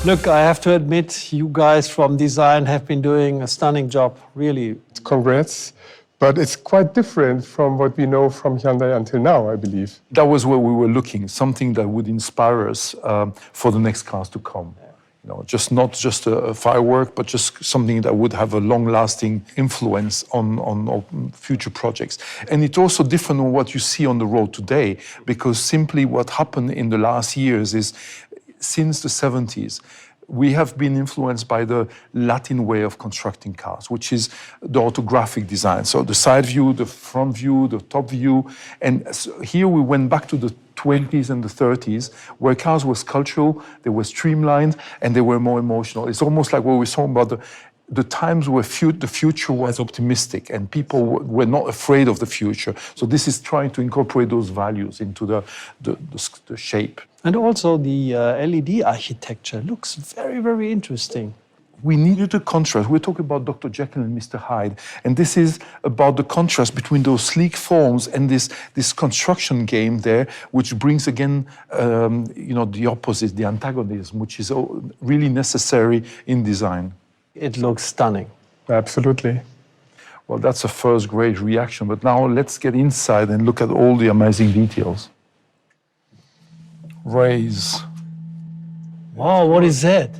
Look, I have to admit, you guys from design have been doing a stunning job, really. Congrats. But it's quite different from what we know from Hyundai until now, I believe. That was where we were looking, something that would inspire us for the next cars to come. You know, not just a firework, but just something that would have a long-lasting influence on future projects. And it's also different from what you see on the road today, because simply what happened in the last years is, since the 70s, we have been influenced by the Latin way of constructing cars, which is the orthographic design. So the side view, the front view, the top view. And here we went back to the 20s and the 30s, where cars were sculptural, they were streamlined, and they were more emotional. It's almost like what we saw about the times where the future was optimistic and people were not afraid of the future. So this is trying to incorporate those values into the shape. And also the LED architecture looks very, very interesting. We needed a contrast. We're talking about Dr. Jekyll and Mr. Hyde. And this is about the contrast between those sleek forms and this construction game there, which brings again, the opposite, the antagonism, which is really necessary in design. It looks stunning. Absolutely. Well, that's a first great reaction. But now let's get inside and look at all the amazing details. Raise. Wow, what is that?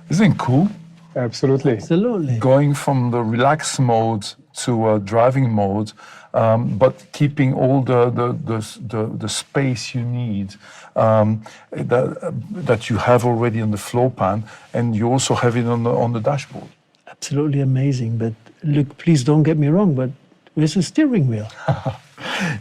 Isn't it cool? Absolutely. Absolutely. Going from the relaxed mode to driving mode, but keeping all the space you need that you have already on the floor pan, and you also have it on the dashboard. Absolutely amazing. But look, please don't get me wrong, but where's the steering wheel?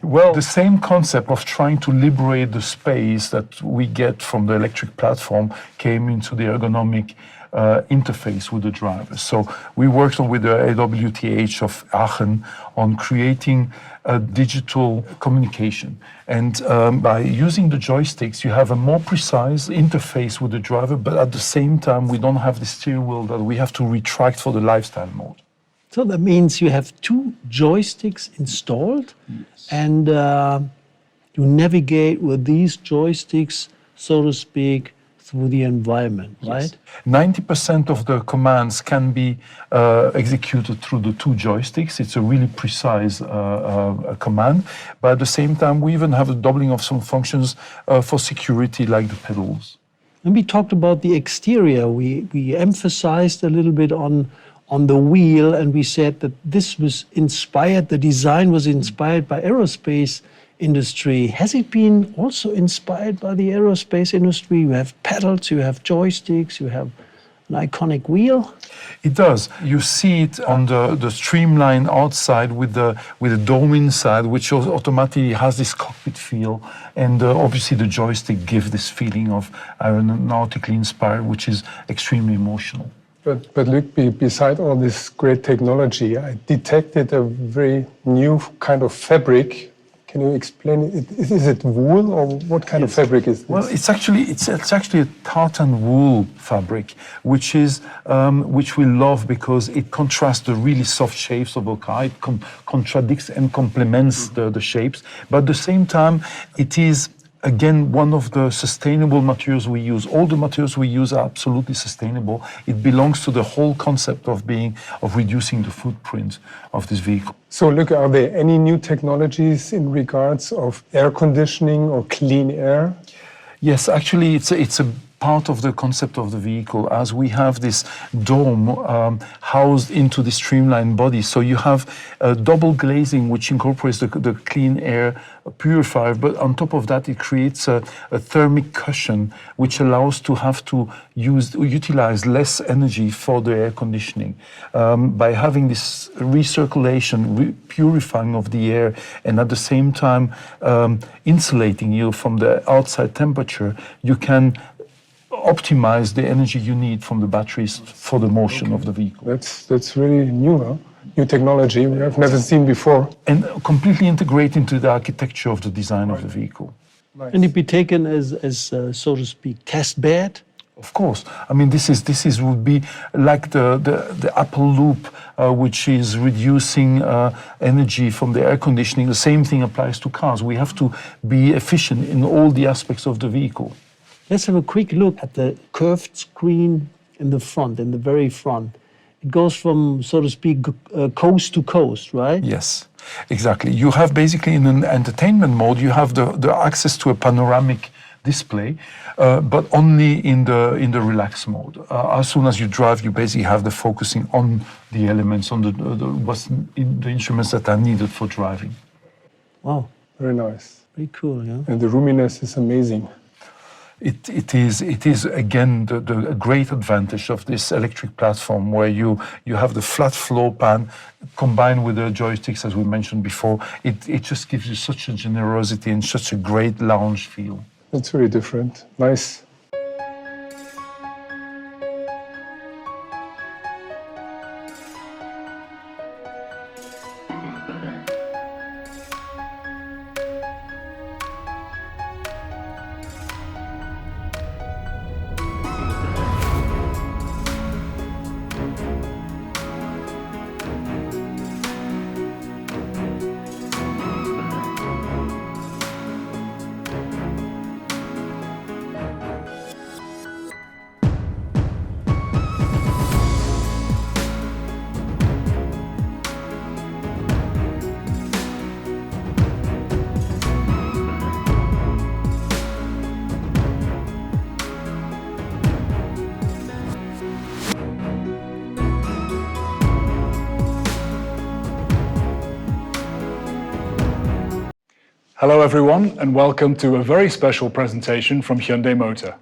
Well, the same concept of trying to liberate the space that we get from the electric platform came into the ergonomic interface with the driver. So we worked with the AWTH of Aachen on creating a digital communication. And by using the joysticks, you have a more precise interface with the driver, but at the same time, we don't have the steering wheel that we have to retract for the lifestyle mode. So that means you have two joysticks installed, and you navigate with these joysticks, so to speak, through the environment, right? 90% of the commands can be executed through the two joysticks. It's a really precise command. But at the same time, we even have a doubling of some functions for security, like the pedals. And we talked about the exterior. We emphasized a little bit on the wheel, and we said that this was inspired, the design was inspired by aerospace industry. Has it been also inspired by the aerospace industry? You have pedals, you have joysticks, you have an iconic wheel. It does. You see it on the streamline outside with the dome inside, which automatically has this cockpit feel. And obviously the joystick gives this feeling of aeronautically inspired, which is extremely emotional. But look, beside all this great technology, I detected a very new kind of fabric. Can you explain it? Is it wool, or what kind of fabric is this? Well, it's actually a tartan wool fabric, which we love because it contrasts the really soft shapes of a car. It contradicts and complements the shapes, but at the same time, it is again one of the sustainable materials we use. All the materials we use are absolutely sustainable. It belongs to the whole concept of reducing the footprint of this vehicle. So look, are there any new technologies in regards of air conditioning or clean air? Yes, actually, it's a part of the concept of the vehicle, as we have this dome housed into the streamlined body. So you have a double glazing, which incorporates the clean air purifier, but on top of that, it creates a thermic cushion, which allows to utilize less energy for the air conditioning. By having this recirculation, purifying of the air, and at the same time insulating you from the outside temperature, you can optimize the energy you need from the batteries for the motion of the vehicle. That's really new, huh? New technology we have never seen before. And completely integrate into the architecture of the design of the vehicle. Nice. And it be taken as so to speak, test bed? Of course. I mean, this would be like the Apple loop, which is reducing energy from the air conditioning. The same thing applies to cars. We have to be efficient in all the aspects of the vehicle. Let's have a quick look at the curved screen in the front, in the very front. It goes from, so to speak, coast to coast, right? Yes, exactly. You have basically in an entertainment mode, you have the access to a panoramic display, but only in the relaxed mode. As soon as you drive, you basically have the focusing on the elements, on the instruments that are needed for driving. Wow, Very nice. very cool, yeah. And the roominess is amazing. It is again the great advantage of this electric platform, where you have the flat floor pan combined with the joysticks, as we mentioned before. It just gives you such a generosity and such a great lounge feel. It's very different. Nice. Hello everyone, and welcome to a very special presentation from Hyundai Motor.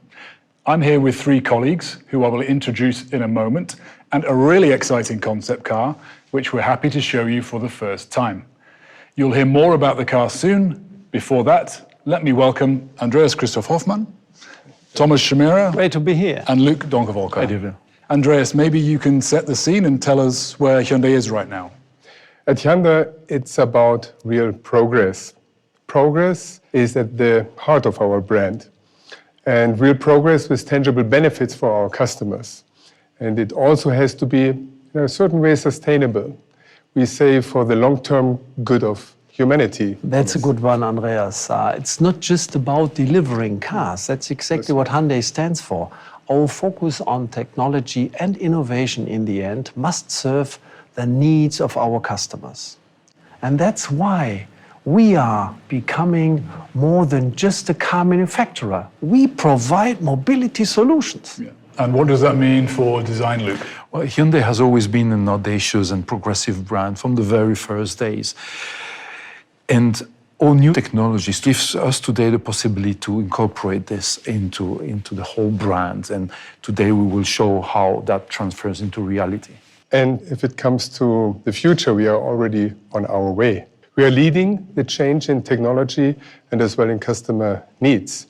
I'm here with three colleagues who I will introduce in a moment, and a really exciting concept car which we're happy to show you for the first time. You'll hear more about the car soon. Before that, let me welcome Andreas Christoph Hoffmann, Thomas Schemera, Great to be here. and Luc Donkerwolke. Andreas, maybe you can set the scene and tell us where Hyundai is right now. At Hyundai, it's about real progress. Progress is at the heart of our brand, and real progress with tangible benefits for our customers. And it also has to be, in a certain way, sustainable. We say for the long-term good of humanity. That's a good one, Andreas. It's not just about delivering cars. That's exactly what Hyundai stands for. Our focus on technology and innovation in the end must serve the needs of our customers. And that's why we are becoming more than just a car manufacturer. We provide mobility solutions. And what does that mean for design, Luc? Well, Hyundai has always been an audacious and progressive brand from the very first days. And all new technologies gives us today the possibility to incorporate this into the whole brand. And today we will show how that transfers into reality. And if it comes to the future, we are already on our way. We are leading the change in technology and as well in customer needs.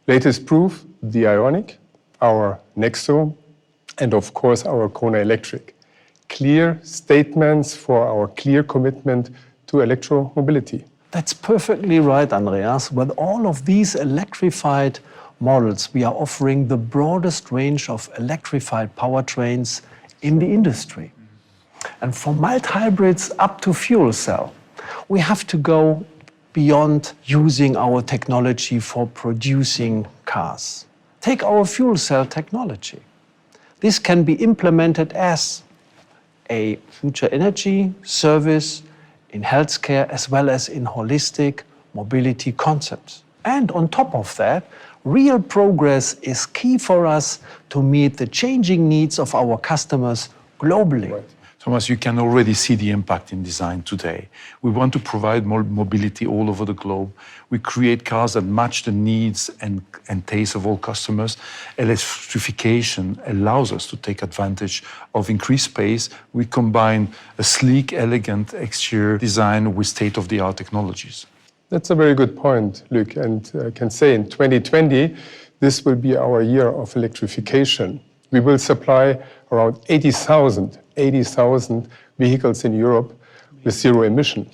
Latest proof, the Ioniq, our Nexo, and of course our Kona Electric. Clear statements for our clear commitment to electromobility. That's perfectly right, Andreas. With all of these electrified models, we are offering the broadest range of electrified powertrains in the industry. And from mild hybrids up to fuel cell, we have to go beyond using our technology for producing cars. Take our fuel cell technology. This can be implemented as a future energy service in healthcare as well as in holistic mobility concepts. And on top of that, real progress is key for us to meet the changing needs of our customers globally. Right. Thomas, you can already see the impact in design today. We want to provide more mobility all over the globe. We create cars that match the needs and tastes of all customers. Electrification allows us to take advantage of increased space. We combine a sleek, elegant exterior design with state-of-the-art technologies. That's a very good point, Luc. And I can say in 2020, this will be our year of electrification. We will supply around 80,000 vehicles in Europe with zero emission.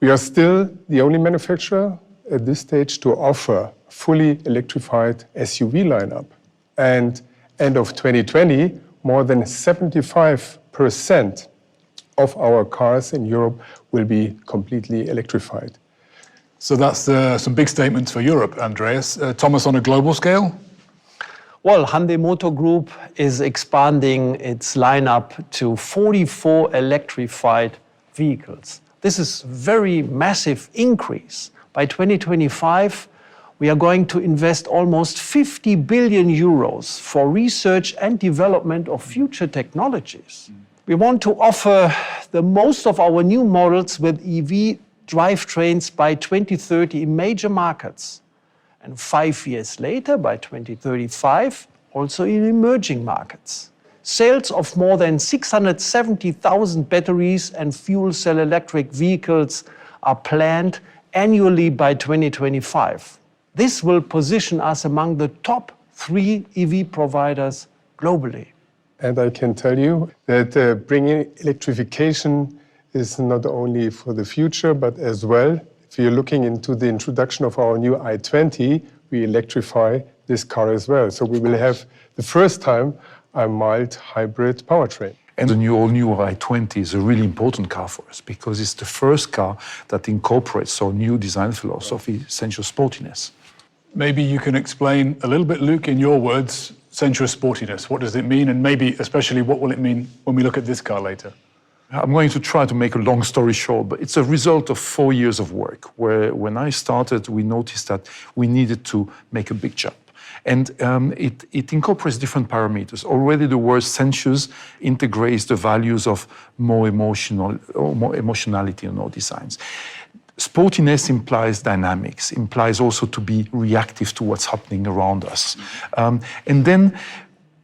We are still the only manufacturer at this stage to offer fully electrified SUV lineup. And end of 2020, more than 75% of our cars in Europe will be completely electrified. So that's some big statements for Europe, Andreas. Thomas, on a global scale? Well, Hyundai Motor Group is expanding its lineup to 44 electrified vehicles. This is a very massive increase. By 2025, we are going to invest almost 50 billion euros for research and development of future technologies. We want to offer the most of our new models with EV drivetrains by 2030 in major markets. And 5 years later, by 2035, also in emerging markets. Sales of more than 670,000 batteries and fuel cell electric vehicles are planned annually by 2025. This will position us among the top 3 EV providers globally. And I can tell you that bringing electrification is not only for the future, but as well, if you're looking into the introduction of our new i20, we electrify this car as well. So we will have the first time a mild hybrid powertrain. And the all-new i20 is a really important car for us because it's the first car that incorporates our new design philosophy, Sensuous sportiness. Maybe you can explain a little bit, Luke, in your words, Sensuous sportiness. What does it mean? And maybe especially what will it mean when we look at this car later? I'm going to try to make a long story short, but it's a result of 4 years of work where when I started, we noticed that we needed to make a big jump. And it incorporates different parameters. Already the word sensuous integrates the values of more emotionality in our designs. Sportiness implies dynamics, implies also to be reactive to what's happening around us. And then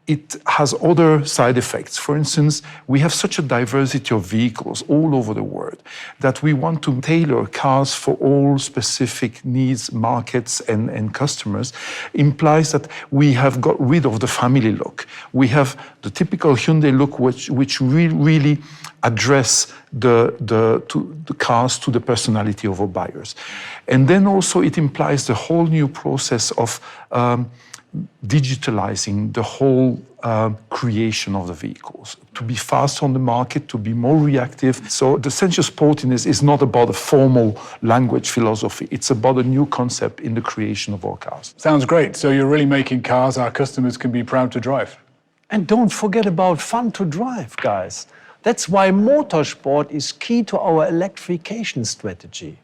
it has other side effects. For instance, we have such a diversity of vehicles all over the world that we want to tailor cars for all specific needs, markets, and customers. Implies that we have got rid of the family look. We have the typical Hyundai look, which really address the cars to the personality of our buyers. And then also it implies the whole new process of digitalizing the whole creation of the vehicles, to be fast on the market, to be more reactive. So the sensuous sportiness is not about a formal language philosophy. It's about a new concept in the creation of our cars. Sounds great. So you're really making cars our customers can be proud to drive. And don't forget about fun to drive, guys. That's why motorsport is key to our electrification strategy.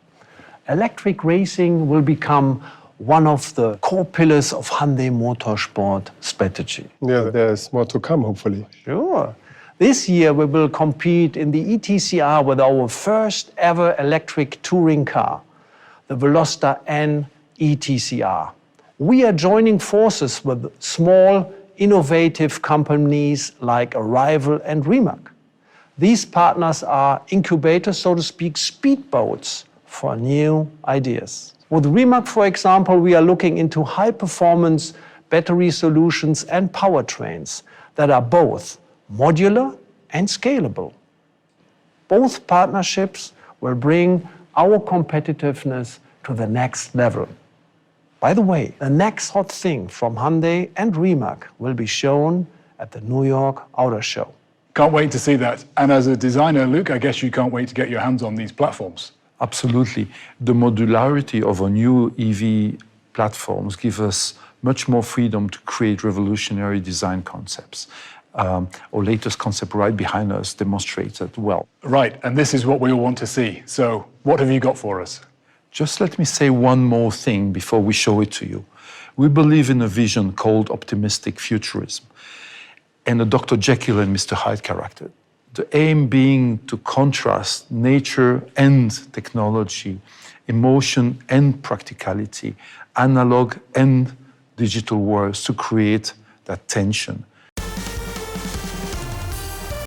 Electric racing will become one of the core pillars of Hyundai Motorsport strategy. Yeah, there's more to come, hopefully. Sure. This year we will compete in the ETCR with our first ever electric touring car, the Veloster N ETCR. We are joining forces with small, innovative companies like Arrival and Rimac. These partners are incubators, so to speak, speedboats for new ideas. With Rimac, for example, we are looking into high-performance battery solutions and powertrains that are both modular and scalable. Both partnerships will bring our competitiveness to the next level. By the way, the next hot thing from Hyundai and Rimac will be shown at the New York Auto Show. Can't wait to see that. And as a designer, Luke, I guess you can't wait to get your hands on these platforms. Absolutely. The modularity of our new EV platforms give us much more freedom to create revolutionary design concepts. Our latest concept right behind us demonstrates that well. Right, and this is what we all want to see. So what have you got for us? Just let me say one more thing before we show it to you. We believe in a vision called optimistic futurism and a Dr. Jekyll and Mr. Hyde character. The aim being to contrast nature and technology, emotion and practicality, analog and digital worlds to create that tension